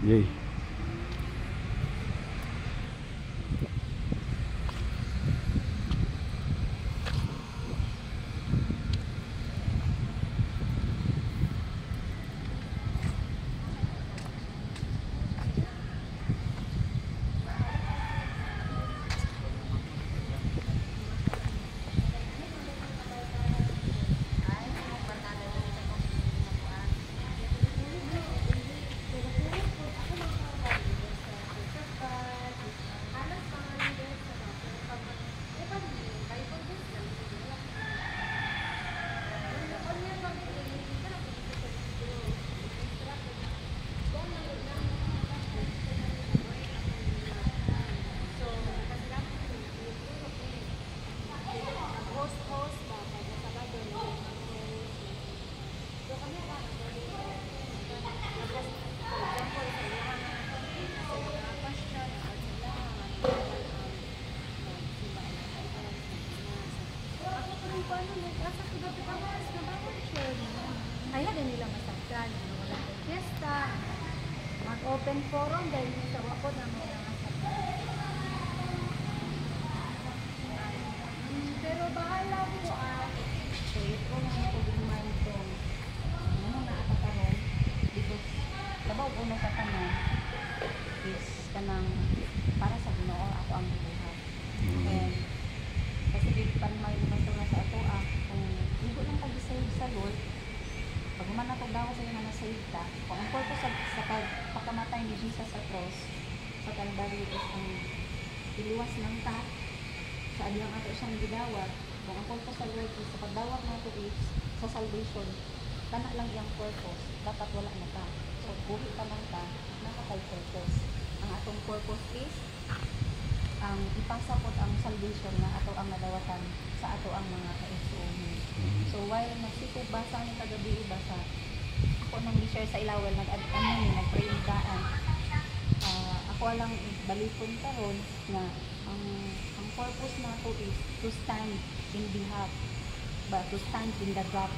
Yay. Kaya din nila masaktan, wala ng fiesta, mag-open forum dahil sa wako na may nasaktan. Pero bahala po so ito lang po din man ito. Ano na atakaron? Dito uno sa tanan is kanang para sa Ginoo ako ang gibuhat. And kasi di pa may masura sa ato kung hindi lang pag-save sa Lord, pag man nato daw sa nga na-save ta, kung ang purpose sa pagpakamatay ni Jesus sa cross sa Calvary is ang iliwas lang ta sa adiyang ato siyang gidawat. Kung ang purpose sa Lord is sa pagdawat nato is sa salvation, kana lang iyang purpose, dapat wala na ta. So buhi pa lang ta, nakatay purpose. Ang atong purpose is ang ipasapot ang salvation na ato ang nadawatan sa ato ang mga kaigsuonon. So while nagsipog basa ni kagabi basa, ako nang gi-share sa ilawel nag-pray daan. Ako lang balipon karon na ang purpose nato is to stand in behalf, to stand in the gap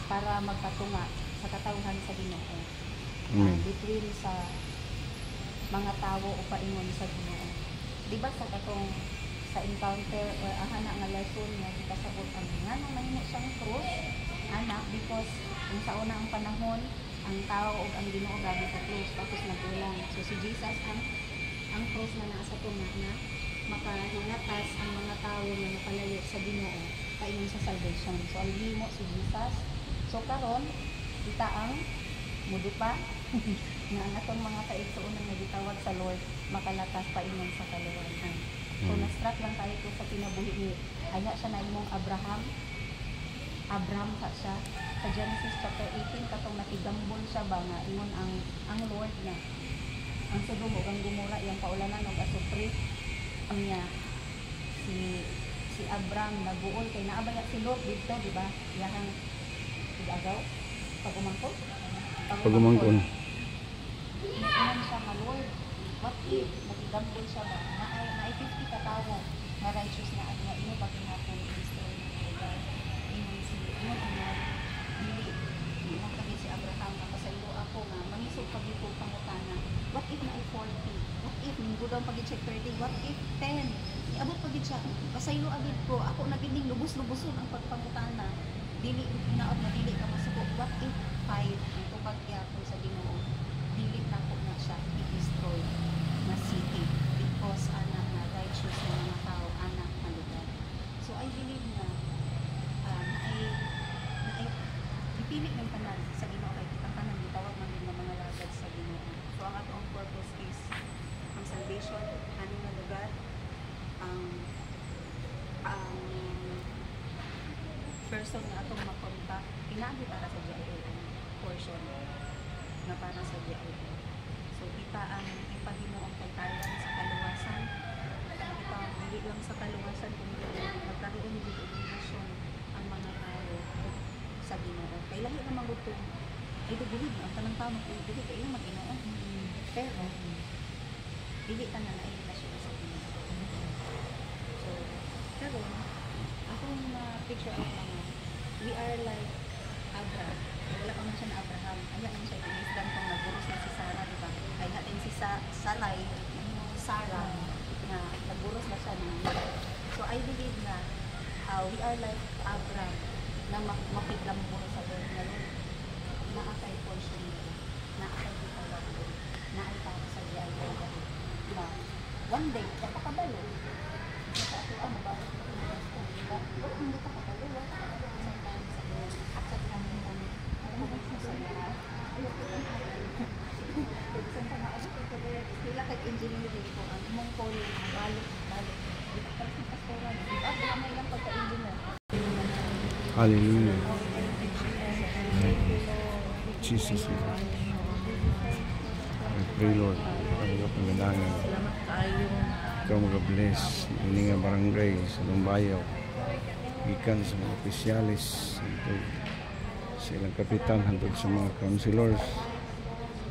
para magpatunga sa katawhan sa Ginoo. Between sa mga tao o paingon sa Ginoo. Diba sa katong sa encounter or ahana nga lesson nga gikasabot ang nga nang mahimo siyang cross anak because kung sa una ang panahon ang tao o ang Ginoo gamit sa cross tapos nagulang. So si Jesus ang cross na naa sa tunga na makahilatas ang mga tao na napalayo sa Ginoo paingon sa salvation. So ang himo si Jesus. So karon kita ang mudupa nga ang atong mga kaigsuon na nagitawag sa Lord makalatas paingon sa kaluwanan. So na-struck lang tayo ko sa kinabuhi ni aya siya na imong Abraham sa siya sa Genesis chapter 18 katong nakigambol siya ba nga ingon ang Lord na ang Sodom ug ang Gomorrah iyang paulanan og asupre niya si Abraham naguol kay naabaya si Lot dito di ba iyang igagaw pag-umangkon naman siya nga Lord, what if nagigambol siya ba na ay 50 katawo na righteous na at nga ino ba kinapon destroy ng lugar ingon si hindi mo kami si Abraham nakasaylo ako nga mangisog pag-ipog pangutana what if na ay 40 what if minggo daw pag-check 30 what if 10 iabot pag siya kasaylo agad ko ako nagining lubos-luboson ang pagpangutana dili hinaot na dili ka masuko what if 5 ang tupad gyapon sa Ginoo dili na ko na siya i-destroy na city because anak na righteous na mga tao anak na lugar. So I believe na ay ipili ng tanan sa Ginoo kay kitang tanan gitawag man din mga lagad sa Ginoo. So ang atong purpose is ang salvation aning nga lugar ang person na atong makontak inabi para sa GIA portion na para sa GIA. So kita ang ipahimo ang pagtayan sa kaluwasan. Kita hindi lang sa kaluwasan kundi magkaroon ng obligation ang mga tao sa Ginoo. Kay lahi na magutong ay dubuhid ang tanang tao magdubuhid kay ilang mag-Ginoo. Pero dili ta na relasyon sa Ginoo. So pero akong picture out lang we are like Abraham. Wala pa man siya na Abraham. Aya man siya inisdan kung nagburos na si Sarah, di ba? Ay natin si Sarai, Sarah, na nagburos na siya ng so I believe na we are like Abraham na makiklamburos sa Lord na Lord naakay portion nila, naakay gitawag ko, naay para sa diay na one day, kapakabalo sa ato ang mabalik na hindi ka kapalo, wala ka kapalo sa Lord at sa kanyang mga sila kay engineering ko ang imong calling balik para sa pastoral may lang pagka-engineer. Hallelujah. Jesus. I pray Lord ang panalangin ikaw mag-bless ini nga barangay sa Lumbayaw gikan sa mga opisyalis silang kapitan hantod sa mga councilors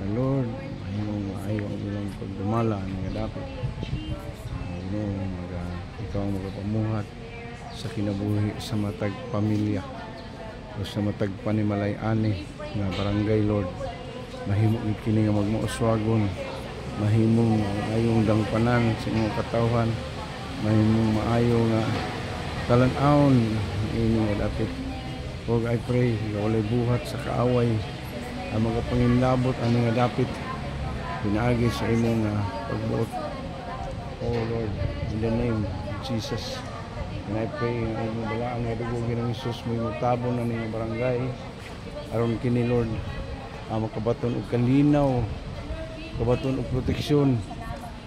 na Lord mahimong maayo ang ilang pagdumala nga dapat ikaw ang magapamuhat sa kinabuhi sa matag pamilya o sa matag panimalay-ani nga barangay Lord mahimo kini nga magmauswagon mahimong maayong dangpanan sa imong katawhan mahimong maayo nga talan-aon ini nga dapat og I pray nga walay buhat sa kaaway ang mga panginlabot ano nga dapat pinaagi sa imong pagbuot. Oh Lord, in the name of Jesus. And I pray nga imong balaan nga dugugin ng Hesus mo imong tabon na ning barangay aron kini Lord makabaton og kalinaw, kabaton og proteksyon,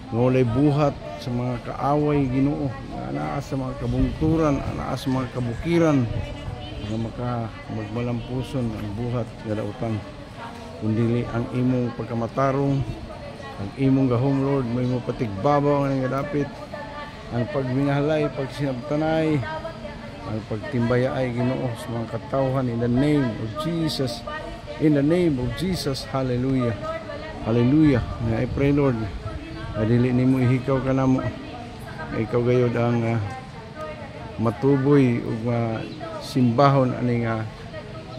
nga walay buhat sa mga kaaway Ginoo, nga anaa sa mga kabungturan, anaa sa mga kabukiran, nga magmalampuson ang buhat nga daotan, kundi ang imong pagkamatarong, ang imong gahom Lord, may mo patigbabaw nga dapit, ang pagminahalay, pagsinabtanay, ang pagtimbayay Ginoo sa mga katawhan in the name of Jesus. In the name of Jesus, hallelujah. Hallelujah. I pray Lord, dili nimo ihikaw ka namo. Ikaw gayud ang matuboy ug simbahon ani nga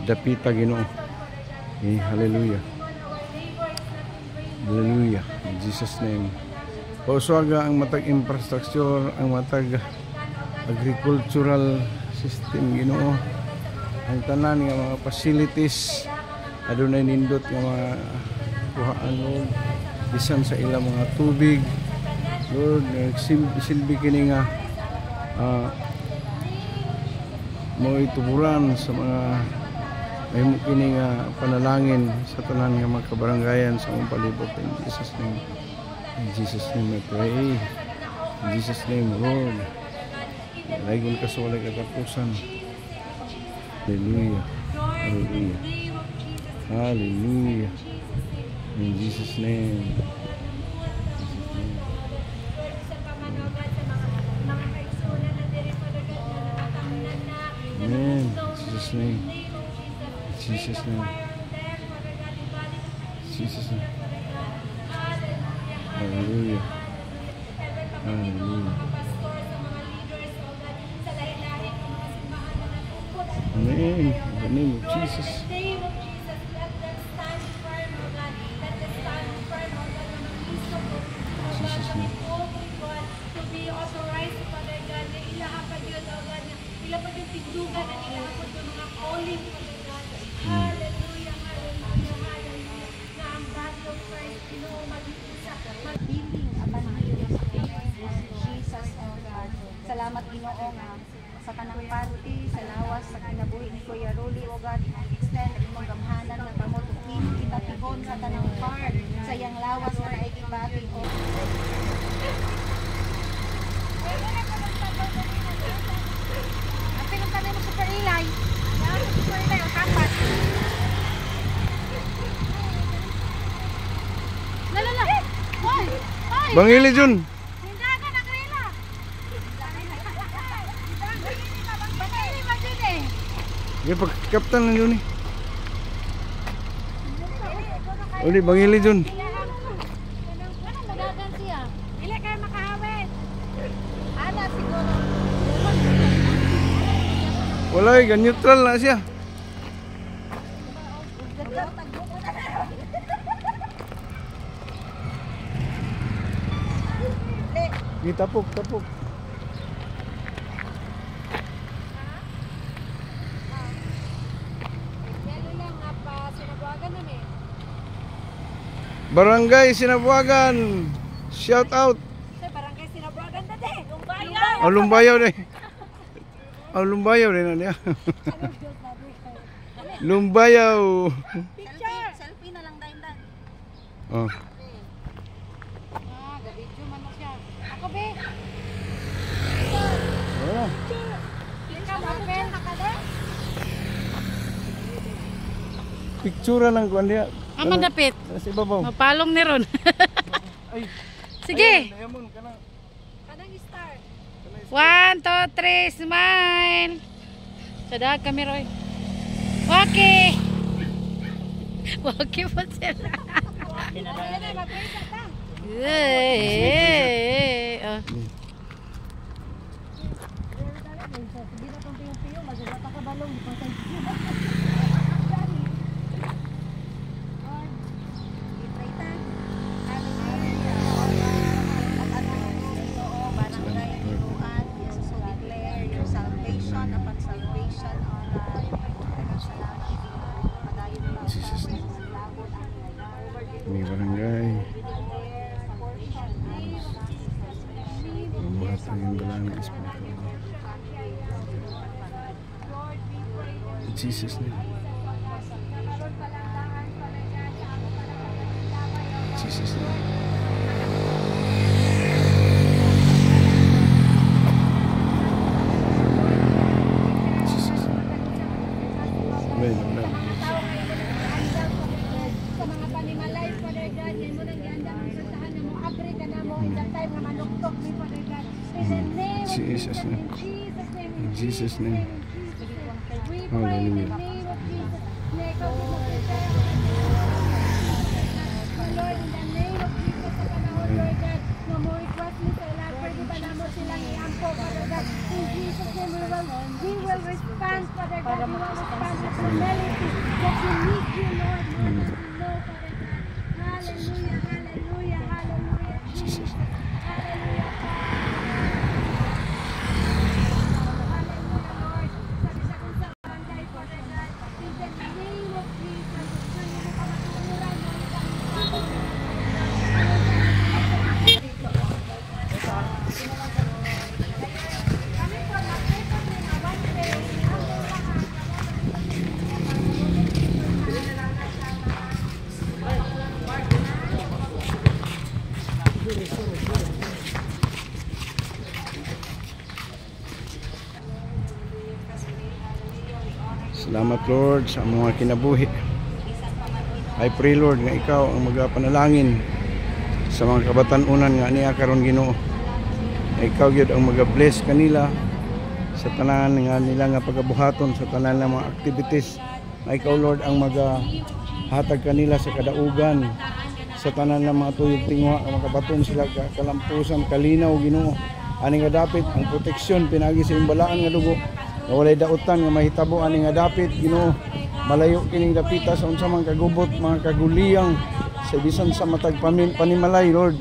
dapita Ginoo. Hallelujah. Hallelujah. In Jesus name. Pauswaga ang matag infrastructure, ang matag agricultural system Ginoo. Ang tanan nga mga facilities adunay nindot nga mga kuhaan Lord, bisan sa ilang mga tubig Lord, silbi kini nga mo ituburan sa mga may kini nga panalangin sa tanan nga mga kabarangayan sa among palibot. In Jesus name, in Jesus name I pray, in Jesus name Lord, laygon ka sa walay katapusan. Hallelujah, hallelujah, hallelujah. In Jesus name. Amen. In Jesus name. In Jesus name. In Jesus name. Hallelujah. Hallelujah. Amen. In the name of Jesus. Jesus name. Healing apan Jesus, oh God. Salamat Ginoo nga sa kanang party, sa lawas, sa kinabuhi ni Kuya Rolly, oh God, extend ang imong gamhanan nga kamot ug kita pihon sa tanang part sa iyang lawas nga naigibati, oh. Ang tanay mo super ilay. Super ilay o kapat. Lala. Hoy! Hoy! Bangili Jun. Hindagan ang rila. Bangili ba dyan eh? Sige, pagkaptan lang yun eh. Uli, bangili Jun. Anong magagan siya? Ili kayo makahawit. Ana siguro. Wala eh, neutral na siya. Tapok, tapok. Barangay Sinabuagan. Shout out. Barangay Sinabuagan dati. Lumbayaw. Oh, Lumbayaw din. Oh, Lumbayaw din na niya. Lumbayaw. Picture. Selfie na lang daindan. Oh. Gabidyo man na siya. Ako be. Wala. Picture lang kuan dia. Aman dapit. Sa ibabaw. Mapalong ni ron. Ay. Sige. Ayamon kana. Kanang star. 1, 2, 3, smile. Sada kami Roy. Waki. Waki po sila. Eh. Oh. Ini barangay Mabuhat ang iyong galang ng Espiritu. In Jesus' name. In Jesus' name. Jesus' name. Amen. Amen. Sa mga panimalay, Father God, yan mo nang iandang ang suntahan na mo, abre ka na mo, in the time na manuktok ni Father God. In the name of Jesus' name. In Jesus' name. We pray in the Hallelujah. name of Jesus. Na ikaw din mag-prepare. Lord, in the name of Jesus, sa panahon, Lord God, na mo request mo sa ilang, pwede ba na mo silang iampo, Father God. In Jesus' name, we will respond, Father God. We will respond with humility that we need you, Lord. Lord, that we know, Father God. Hallelujah, hallelujah, hallelujah, Jesus. Hallelujah, Lord. Sabi sa kung sa barangay, Father God, in the name of Jesus, kung hindi ka matuturan, Salamat Lord sa mga kinabuhi. I pray Lord nga ikaw ang magapanalangin sa mga kabatanunan nga niya karon Ginoo. Ikaw gyud ang maga-bless kanila sa tanan nga nila nga pagabuhaton sa tanan ng mga activities. Ikaw Lord ang magahatag kanila sa kadaugan sa tanan ng mga tuyog tingwa nga makabaton sila kalampusan kalinaw Ginoo. Ani nga dapit ang proteksyon pinagi sa imbalaan nga dugo. Na walay dautan nga mahitabo ani nga dapit Ginoo. Malayo kining dapita sa unsa man kagubot mga kaguliyang sa bisan sa matag panimalay Lord.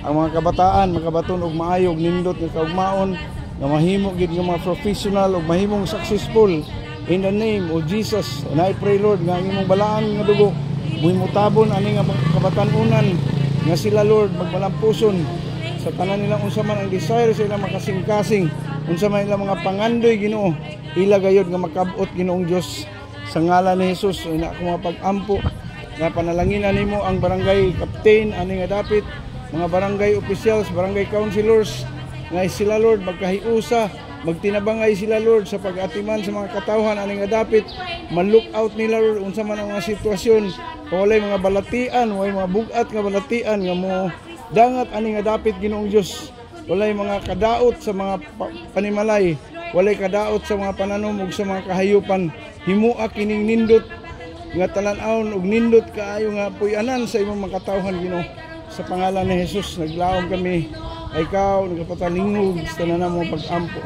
Ang mga kabataan makabaton og maayo og nindot nga kaugmaon nga mahimo gid nga mga professional og mahimong successful in the name of Jesus. And I pray Lord nga ang imong balaan nga dugo muhimutabon ani nga kabatanunan nga sila Lord magmalampuson sa tanan nila unsa man ang desire sa ilang makasing-kasing, unsa man ilang mga pangandoy Ginoo, ila gayud nga makabot Ginoong Dios sa ngalan ni Hesus. Ina ako mga pag-ampo nga panalanginan nimo ang barangay captain ani nga dapit, mga barangay officials, barangay councilors nga sila Lord magkahiusa, magtinabangay sila Lord sa pag-atiman sa mga katawhan ani nga dapit, ma-look out nila Lord unsa man ang mga sitwasyon, walay mga balatian, walay mga bugat nga balatian nga mo dangat ani nga dapit Ginoong Dios. Walay mga kadaot sa mga panimalay, walay kadaot sa mga pananom ug sa mga kahayupan. Himua kining nindot nga talan-awon ug nindot kaayo nga puy-anan sa imong mga katawhan Ginoo. Sa pangalan ni Hesus naglaom kami ay ikaw nagapatalingog sa tanan mo pag-ampo.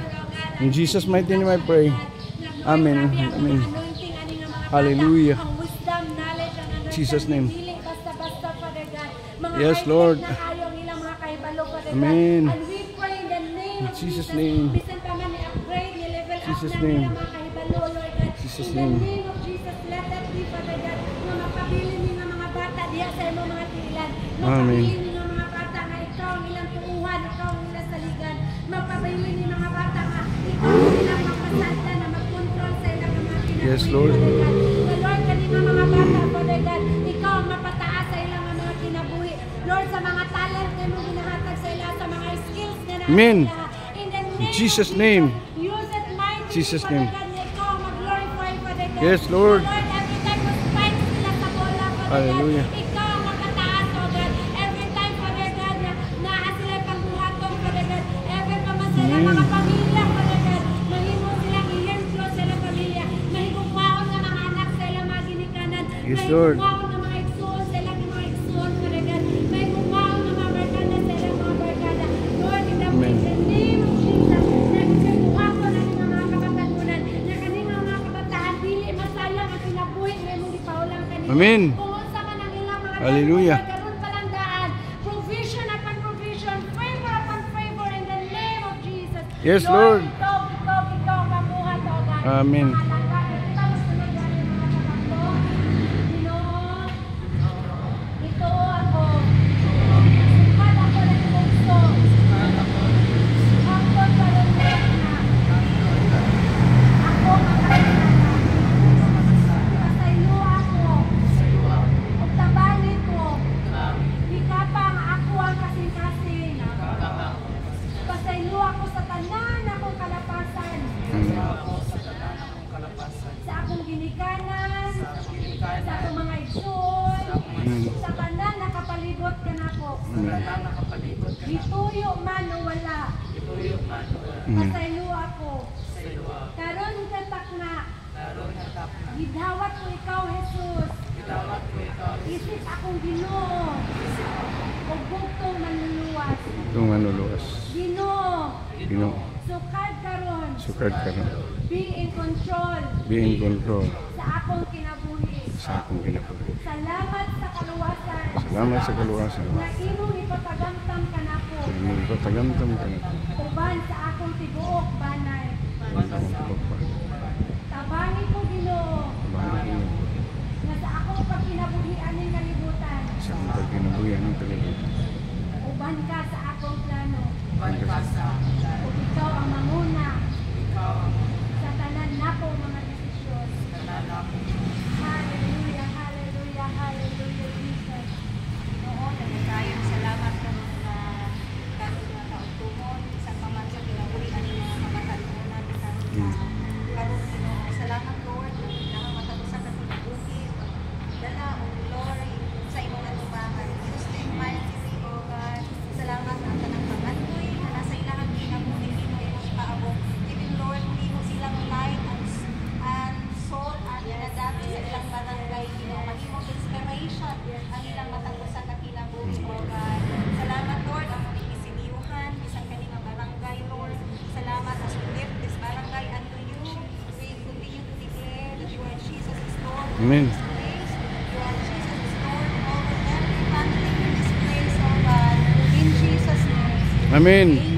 In Jesus mighty name I pray. Amen. Amen. Hallelujah. Jesus name. Yes Lord. Amen. In Jesus name. Jesus name. Jesus name. Amen. Yes Lord. The Lord kanina mga bata, Father God, ikaw ang mapataas sa ilang mga kinabuhi. Lord, sa mga talent na mo ginahatag sa ila, sa mga skills na Amen. In the name Jesus name. use it mightily, Jesus Father name. God, na ikaw ang mag-glorify, Father God. Yes, Lord. Lord, every time mo spike sila sa bola, Father Hallelujah. God, ikaw ang makataas, oh God. Every time, Father God, na naa sila pangbuhaton, Father God. Every pa man sila Amen. mga pamilya, Father God. Mahimo silang ihemplo sa ilang pamilya. Mahimong kwaon ng mga anak sa ilang mga ginikanan. Yes, Mahimong Lord. kwaon ng mga igsoon sa ilang mga igsoon, Father God. Mahimong kwaon ng mga barkada sa ilang mga barkada. Lord, in the Amen. name of Jesus, nagsibuhaton ang mga kabatanunan na kaning mga kabataan dili masayang ang kinabuhi nga imong gipaulang kanila. Amen. Kung unsa man ang ilang mga Hallelujah. karon pa lang daan, provision upon provision, favor upon favor in the name of Jesus. Yes, Lord. Ikaw kamuhat o God. Amen. Mga langga, kita mo sunod yan yung mga kapatid. Ginoo, ito ako. Amen. Gituyo man o wala. Amen. Pasaylo ako. Karon katak na. Gidawat ko ikaw, Jesus. Isip akong Ginoo. Ug bugtong manluluwas. Itong manuluwas. Ginoo. Ginoo. Sukad karon. Sukad ka na. Be in control Be in control sa akong kinabuhi. sa akong kinabuhi. Salamat sa kaluwasan Salamat sa kaluwasan. na imong ipapagamtam kanako. Muli ko tagamtam ka na. Uban sa akong tibuok banay. Muli ko pagpa. Tabangi ko Ginoo Bahala ko nga sa akong pagkinabuhian ng kalibutan. sa akong pagkinabuhi ng kalibutan. Uban ka sa akong plano. Hanggang sa Ug ikaw ang manguna sa tanan nako mga desisyon. Hallelujah, hallelujah, hallelujah, Jesus. Oo, nagkayong salamat ka mga kanong mga kautumon sa paman sa kinabuhian ng mga kamatalunan sa karong Ginoo. Salamat Lord, na matapos sa kinabuhi. Dala o glory sa imong atubangan. Jesus name mighty name, O God. Salamat ang tanang pangandoy na nasa ilahang kinabuhi mo imong ipaabot. Even Lord, hindi mo silang light and salt at inadati sa ilang barangay. Ginoo, mahimong inspiration ang ilang matapos sa kinabuhi, O God. Salamat Lord, ang muling isiniyuhan, bisan kanina barangay, Lord. Salamat as we lift this barangay unto you. We continue to declare that you are Jesus is Lord. Amen. In this place. You are Jesus is Lord over every family in this place, O God. In Jesus' name. Amen.